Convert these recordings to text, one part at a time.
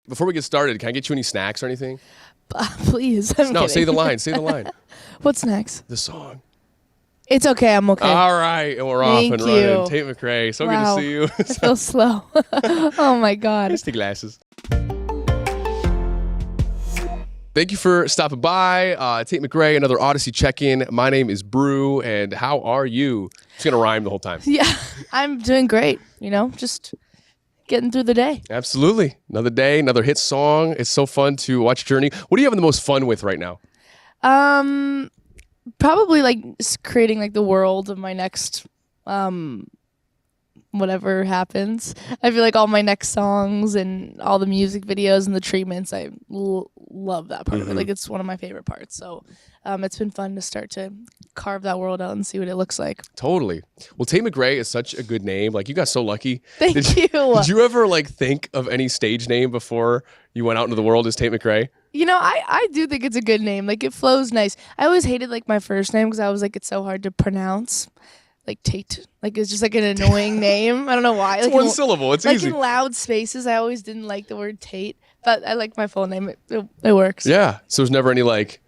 before we get started, can I get you any snacks or anything? Please. I'm No, kidding. say the line. Say the line. What's next? The song. It's okay. I'm okay. All right. And we're off Thank and you. running. Tate McRae. So Wow. good to see you. I feel slow. Oh my God. Just the glasses. Thank you for stopping by. Tate McRae, another Audacy check-in. My name is Brew, and how are you? Just going to rhyme the whole time. Yeah, I'm doing great. Just getting through the day. Absolutely. Another day, another hit song. It's so fun to watch your journey. What are you having the most fun with right now? Probably like creating like the world of my next whatever happens. I feel like all my next songs and all the music videos and the treatments, I love that part of it. Like it's one of my favorite parts. So it's been fun to start to carve that world out and see what it looks like. Totally. Well, Tate McRae is such a good name. Like, you got so lucky. Thank you. Did you ever like think of any stage name before you went out into the world as Tate McRae? I do think it's a good name. Like, it flows nice. I always hated like my first name because I was like, it's so hard to pronounce. Like Tate. Like, it's just like an annoying name. I don't know why. It's like one syllable. It's easy. Like in loud spaces, I always didn't like the word Tate. But I like my full name. It works. Yeah. So there's never any like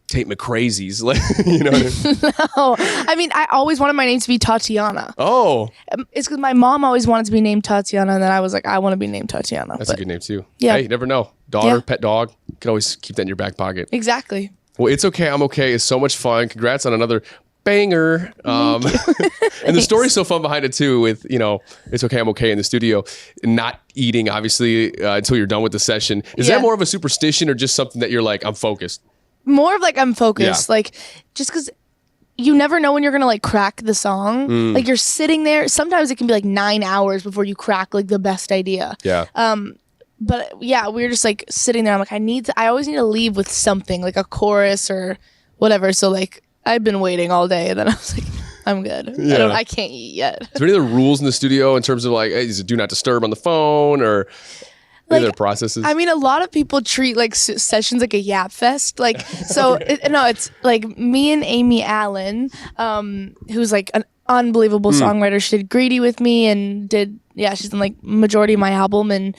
Tate McCrazies. Like, you know what No. I mean, I always wanted my name to be Tatiana. Oh. It's because my mom always wanted to be named Tatiana, and then I was like, I want to be named Tatiana. That's a good name too. Yeah. Hey, you never know. Daughter, pet dog. You can always keep that in your back pocket. Exactly. Well, It's Okay, I'm Okay is so much fun. Congrats on another banger. And the story's so fun behind it too with, It's Okay, I'm Okay in the studio. Not eating, obviously, until you're done with the session. Is that more of a superstition or just something that you're like, I'm focused? More of like, I'm focused. Yeah. Like, just because you never know when you're going to like crack the song. Like, you're sitting there. Sometimes it can be like 9 hours before you crack like the best idea. Yeah. But yeah, we were just like sitting there. I'm like, I always need to leave with something, like a chorus or whatever. So like, I've been waiting all day, and then I was like, I'm good. Yeah. I can't eat yet. Is there any other rules in the studio in terms of like, is it do not disturb on the phone or any other processes? I mean, a lot of people treat like sessions like a yap fest. Like, so it's like me and Amy Allen, who's like an unbelievable songwriter. She did Greedy with me and she's done like majority of my album. And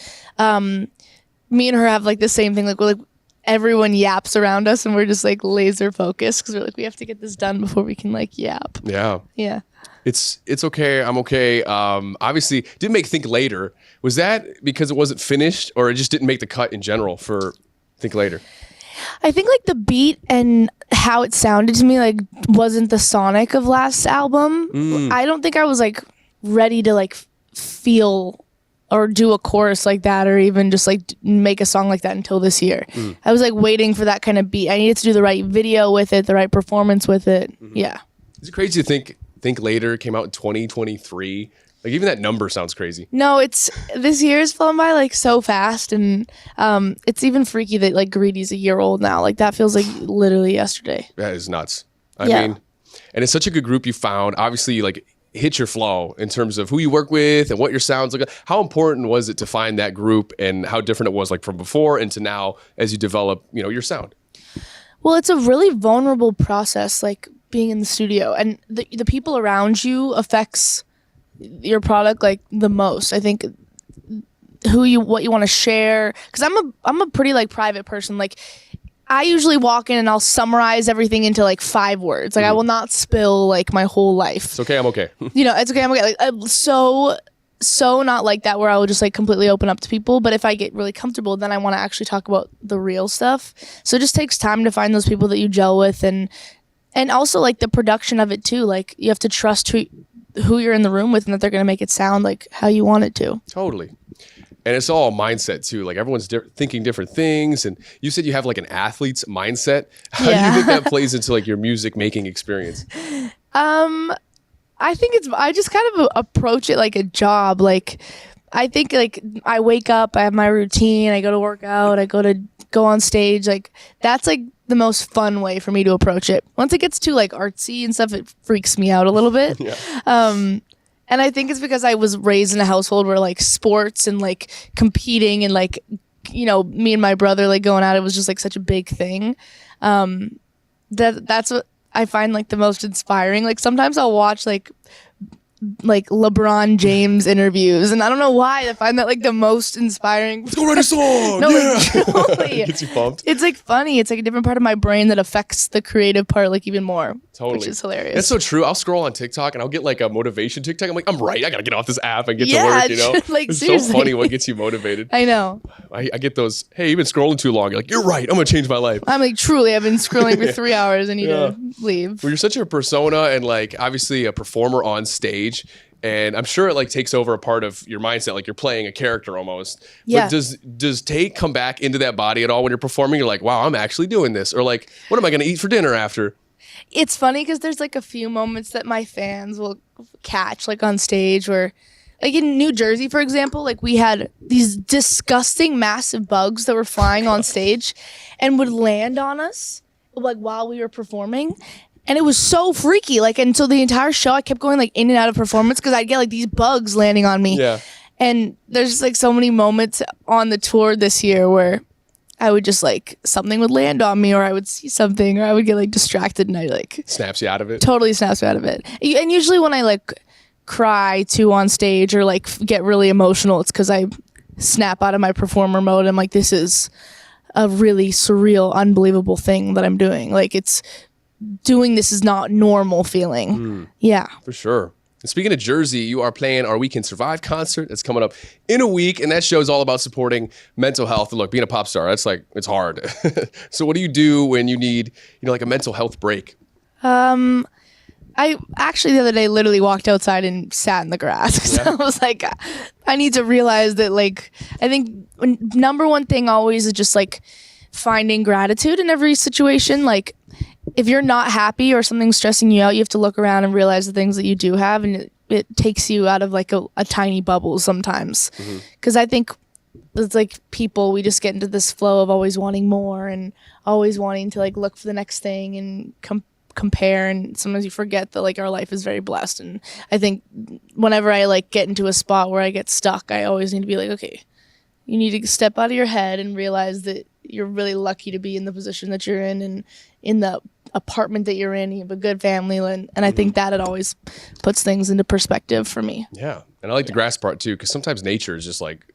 me and her have like the same thing. Like, we're like, everyone yaps around us and we're just like laser focused because we're like, we have to get this done before we can like yap. Yeah. Yeah. It's okay, I'm okay. Obviously, didn't make Think Later. Was that because it wasn't finished or it just didn't make the cut in general for Think Later? I think like the beat and how it sounded to me like wasn't the sonic of last album. I don't think I was like ready to like feel or do a chorus like that or even just like make a song like that until this year. I was like waiting for that kind of beat. I needed to do the right video with it, the right performance with it. Yeah. Is it crazy to think Later came out in 2023? Like, even that number sounds crazy. No, this year has flown by like so fast, and it's even freaky that like Greedy's a year old now. Like, that feels like literally yesterday. That is nuts. I mean, and it's such a good group you found. Obviously, you like hit your flow in terms of who you work with and what your sounds like. How important was it to find that group and how different it was like from before and to now as you develop, your sound? Well, it's a really vulnerable process, like being in the studio, and the people around you affects your product like the most. I think what you want to share, because I'm a pretty like private person. Like, I usually walk in and I'll summarize everything into like 5 words. Like, I will not spill like my whole life. It's okay, I'm okay. It's okay, I'm okay. Like, I'm so not like that where I will just like completely open up to people. But if I get really comfortable, then I want to actually talk about the real stuff. So it just takes time to find those people that you gel with, and also like the production of it too. Like, you have to trust who you're in the room with and that they're going to make it sound like how you want it to. Totally. And it's all mindset too. Like, everyone's thinking different things. And you said you have like an athlete's mindset. How do you think that plays into like your music making experience? I think I just kind of approach it like a job. Like, I think like I wake up, I have my routine, I go to work out, I go on stage. Like, that's like the most fun way for me to approach it. Once it gets too like artsy and stuff, it freaks me out a little bit. Yeah. And I think it's because I was raised in a household where like sports and like competing and like, me and my brother like going at it was just like such a big thing. That's what I find like the most inspiring. Like, sometimes I'll watch like like LeBron James interviews, and I don't know why I find that like the most inspiring. Let's go write a song. No, yeah. like truly. Gets you pumped. It's like funny. It's like a different part of my brain that affects the creative part like even more. Totally. Which is hilarious. That's so true. I'll scroll on TikTok and I'll get like a motivation TikTok. I'm like, I'm right. I gotta get off this app and get to work. You know, like, it's seriously. so funny what gets you motivated. I know. I get those. Hey, you've been scrolling too long. You're like, you're right. I'm gonna change my life. I'm like, truly, I've been scrolling for 3 hours. I need to leave. Well, you're such a persona and like obviously a performer on stage. And I'm sure it like takes over a part of your mindset, like you're playing a character almost. Yeah. But does Tate come back into that body at all when you're performing? You're like, wow, I'm actually doing this. Or like, what am I gonna eat for dinner after? It's funny because there's like a few moments that my fans will catch like on stage where like in New Jersey, for example, like we had these disgusting massive bugs that were flying on stage and would land on us like while we were performing. And it was so freaky. Like, and so the entire show, I kept going like in and out of performance because I'd get like these bugs landing on me. Yeah. And there's just like so many moments on the tour this year where I would just like something would land on me, or I would see something, or I would get like distracted, and I like Snaps you out of it. totally snaps me out of it. And usually when I like cry too on stage or like get really emotional, it's because I snap out of my performer mode. I'm like, this is a really surreal, unbelievable thing that I'm doing. Like it's doing this is not normal feeling. Yeah. For sure. And speaking of Jersey, you are playing our We Can Survive concert. That's coming up in a week, and that show is all about supporting mental health. And look, being a pop star, that's like, it's hard. So what do you do when you need, like a mental health break? I actually the other day literally walked outside and sat in the grass because I was like, I need to realize that like, I think number one thing always is just like finding gratitude in every situation. Like if you're not happy or something's stressing you out, you have to look around and realize the things that you do have, and it takes you out of like a tiny bubble sometimes. Because I think it's like people, we just get into this flow of always wanting more and always wanting to like look for the next thing and compare, and sometimes you forget that like our life is very blessed. And I think whenever I like get into a spot where I get stuck, I always need to be like, okay, you need to step out of your head and realize that you're really lucky to be in the position that you're in and in the apartment that you're in. You have a good family, and I think that it always puts things into perspective for me. Yeah. And I like the grass part too, because sometimes nature is just like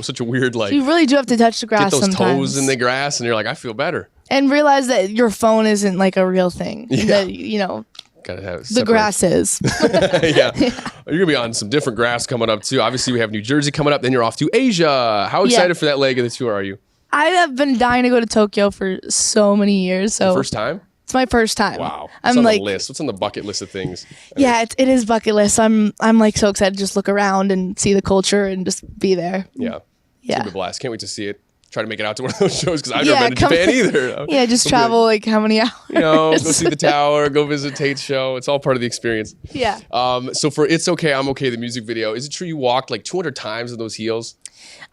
such a weird, like, You really do have to touch the grass get those sometimes. toes in the grass and you're like, I feel better. And realize that your phone isn't like a real thing. Yeah. That, Gotta have the grass is. yeah. You're gonna be on some different grass coming up too. Obviously we have New Jersey coming up, then you're off to Asia. How excited for that leg of the tour are you? I have been dying to go to Tokyo for so many years. So First time? it's my first time. Wow. What's I'm on like, the list? What's on the bucket list of things? yeah, it is bucket list. I'm like so excited to just look around and see the culture and just be there. Yeah. It's Yeah. gonna be a blast. Can't wait to see it. Try to make it out to one of those shows because I've never been to Japan either. Yeah, just travel like how many hours? Go see the tower, go visit Tate's show. It's all part of the experience. Yeah. So for It's Okay, I'm Okay, the music video, is it true you walked like 200 times in those heels?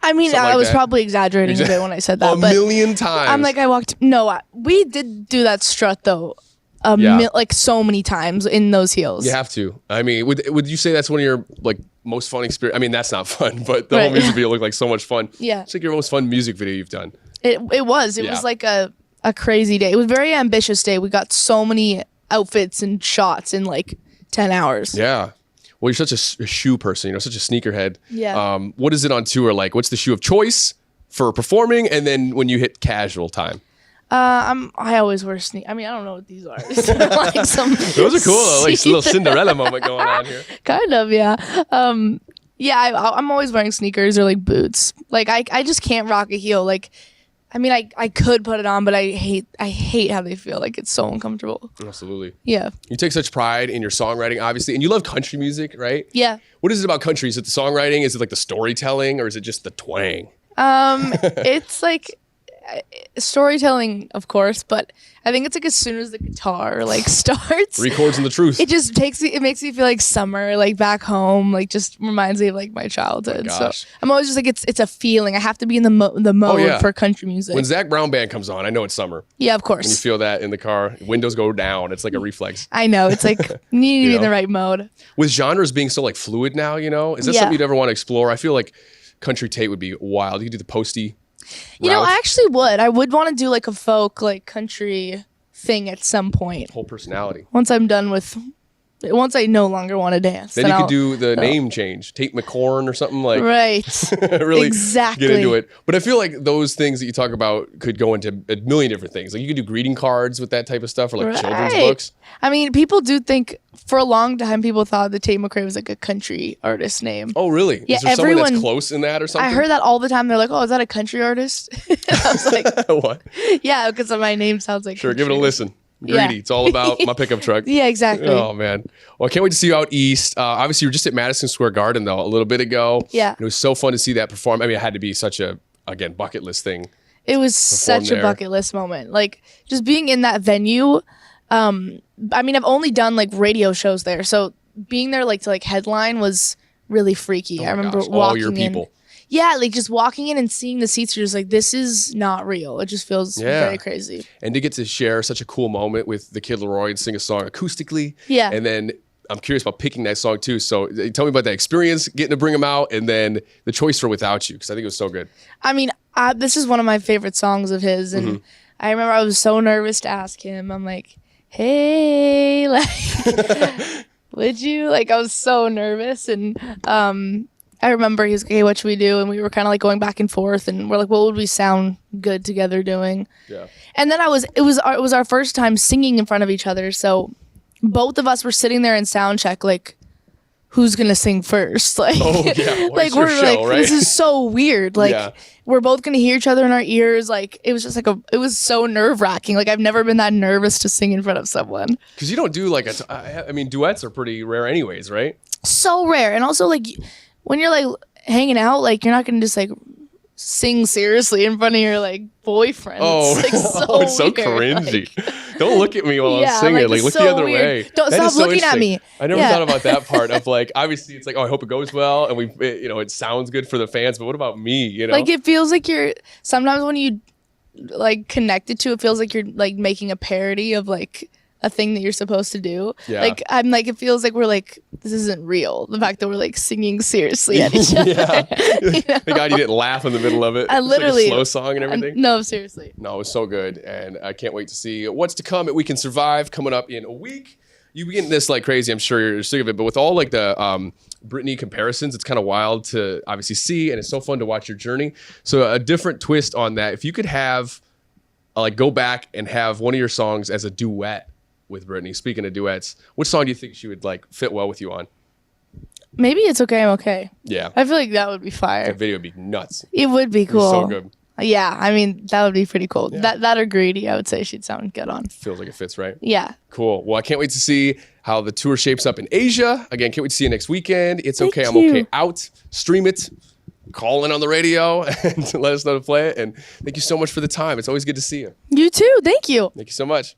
I mean, Something I like was that. probably exaggerating a bit when I said that. A but million times. I'm like, I walked. No, we did do that strut though. Like so many times in those heels. You have to. I mean, would you say that's one of your like most fun experience? I mean, that's not fun, but the whole music video looked like so much fun. Yeah. It's like your most fun music video you've done. It was. It was like a crazy day. It was a very ambitious day. We got so many outfits and shots in like 10 hours. Yeah. Well, you're such a shoe person, such a sneakerhead. Yeah. What is it on tour like? What's the shoe of choice for performing, and then when you hit casual time? I always wear sneakers. I mean, I don't know what these are. Like some Those are cool though. Like a little Cinderella moment going on here. Kind of, yeah. Yeah, I'm always wearing sneakers or like boots. Like I just can't rock a heel. Like, I mean, I could put it on, but I hate how they feel. Like it's so uncomfortable. Absolutely. Yeah. You take such pride in your songwriting, obviously, and you love country music, right? Yeah. What is it about country? Is it the songwriting? Is it like the storytelling, or is it just the twang? It's like storytelling, of course, but I think it's like as soon as the guitar like starts, 3 chords and the truth. it just it makes me feel like summer, like back home, like just reminds me of like my childhood. Oh my so gosh. I'm always just like it's a feeling. I have to be in the mode yeah. for country music. When Zach Brown Band comes on, I know it's summer. Yeah, of And you course. feel that in the car. Windows go down. It's like a reflex. I know. It's like you need to be in the right mode. With genres being so like fluid now, is that Yeah. something you'd ever want to explore? I feel like country Tate would be wild. You could do the posty You know, route. I actually would. I would want to do like a folk, like country thing at some point. Whole personality. Once I'm done with once I no longer want to dance. Then you could do the name change, Tate McRae or something like. Right. Really exactly. get into it. But I feel like those things that you talk about could go into a million different things. Like you could do greeting cards with that type of stuff, or like children's books. I mean, people do think for a long time people thought that Tate McRae was like a country artist name. Oh, really? Yeah, is there someone that's close in that or something? I heard that all the time. They're like, "Oh, is that a country artist?" I was like, "What?" Yeah, because my name sounds like. Sure, country. give it a listen. Greedy. Yeah. It's all about my pickup truck. Yeah, exactly. Oh, man. Well, I can't wait to see you out east. Obviously, you were just at Madison Square Garden, though, a little bit ago. Yeah. It was so fun to see that perform. I mean, it had to be such a, again, bucket list thing. It was such a bucket list moment. Like, just being in that venue. I mean, I've only done, like, radio shows there. So being there, like, to, like, headline was really freaky. I remember walking all your people. in. Yeah, like just walking in and seeing the seats, you're just like, this is not real. It just feels very crazy. And to get to share such a cool moment with the Kid Laroi and sing a song acoustically. Yeah. And then I'm curious about picking that song too. So tell me about that experience, getting to bring them out, and then the choice for Without You, because I think it was so good. I mean, this is one of my favorite songs of his. And I remember I was so nervous to ask him. I'm like, hey, like, would you? Like, I was so nervous. And I remember he was like, hey, what should we do? And we were kind of like going back and forth, and we're like, what would we sound good together doing? Yeah. And then it was our first time singing in front of each other. So both of us were sitting there in sound check, like, who's gonna sing first? Like, like we're show, like, right? This is so weird. Like, we're both gonna hear each other in our ears. Like, it was just like it was so nerve wracking. Like, I've never been that nervous to sing in front of someone. Because you don't do like I mean, duets are pretty rare, anyways, right? So rare, and also like, when you're like hanging out, like you're not gonna just like sing seriously in front of your like boyfriend. Oh, it's, like, it's so cringy. Like, don't look at me while I'm singing. Like look so the other way. Don't stop looking at me. I never thought about that part of like, obviously it's like, oh, I hope it goes well, and it sounds good for the fans. But what about me? You know, like it feels like you're sometimes when you like connect it to, it feels like you're like making a parody of like a thing that you're supposed to do. Yeah. Like I'm like, it feels like we're like, this isn't real. The fact that we're like singing seriously at each other. Yeah. You know? Thank God you didn't laugh in the middle of it. I literally like a slow song and everything. No, seriously. No, it was so good, and I can't wait to see what's to come at We Can Survive coming up in a week. You be getting this like crazy. I'm sure you're sick of it, but with all like the Britney comparisons, it's kind of wild to obviously see, and it's so fun to watch your journey. So a different twist on that. If you could have like go back and have one of your songs as a duet with Britney. Speaking of duets, which song do you think she would like fit well with you on? Maybe It's Okay, I'm Okay. Yeah. I feel like that would be fire. That video would be nuts. It would be cool. So good. Yeah, I mean, that would be pretty cool. Yeah. That or Greedy, I would say she'd sound good on. Feels like it fits, right? Yeah. Cool. Well, I can't wait to see how the tour shapes up in Asia. Again, can't wait to see you next weekend. It's Okay, I'm Okay out. Stream it. Call in on the radio and let us know to play it. And thank you so much for the time. It's always good to see you. You too. Thank you. Thank you so much.